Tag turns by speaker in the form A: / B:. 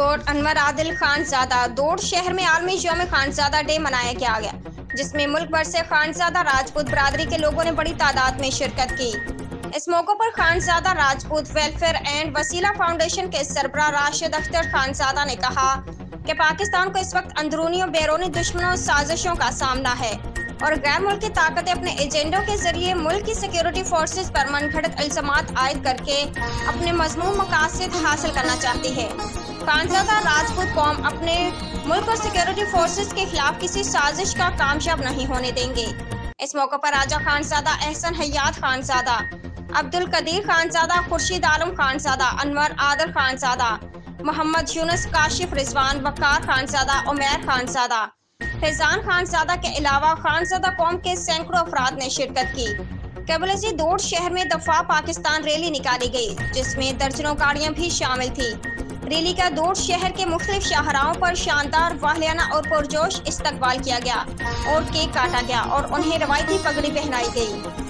A: کوٹ انور عادل خانزادہ دوڑ شہر میں عالمی یوم خانزادہ ڈے منایا گیا جس میں ملک بھر سے خانزادہ راجپوت برادری کے لوگوں نے بڑی تعداد میں شرکت کی۔ اس موقع پر خانزادہ راجپوت ویلفیئر اینڈ وسیلہ فاؤنڈیشن کے سربراہ راشد اختر خانزادہ نے کہا کہ پاکستان کو اس وقت اندرونی اور بیرونی دشمنوں سازشوں کا سامنا ہے اور غیر ملکی طاقتیں اپنے ایجنڈوں کے ذریعے ملک کی سیکیورٹی فورسز پر من گھڑت الزامات عائد کر کے اپنے مذموم مقاصد حاصل کرنا چاہتی ہے۔ خانزادہ راجپوت قوم اپنے ملک اور سیکیورٹی فورسز کے خلاف کسی سازش کا کامیاب نہیں ہونے دیں گے۔ اس موقع پر راجہ خانزادہ، احسن حیات خانزادہ، عبدالقدیر خانزادہ، خورشید عالم خانزادہ، انور عادل خانزادہ، محمد یونس، کاشف رضوان، وقار خانزادہ، عمیر خانزادہ، فیضان خانزادہ کے علاوہ خانزادہ قوم کے سینکڑوں افراد نے شرکت کی۔ قبل ازیں دوڑ شہر میں دفاع پاکستان ریلی نکالی گئی جس میں درجنوں گاڑیاں بھی شامل تھیں۔ ریلی کا دوڑ شہر کے مختلف شاہراہوں پر شاندار، واہیانہ اور پرجوش استقبال کیا گیا اور کیک کاٹا گیا اور انہیں روایتی پگڑی پہنائی گئی۔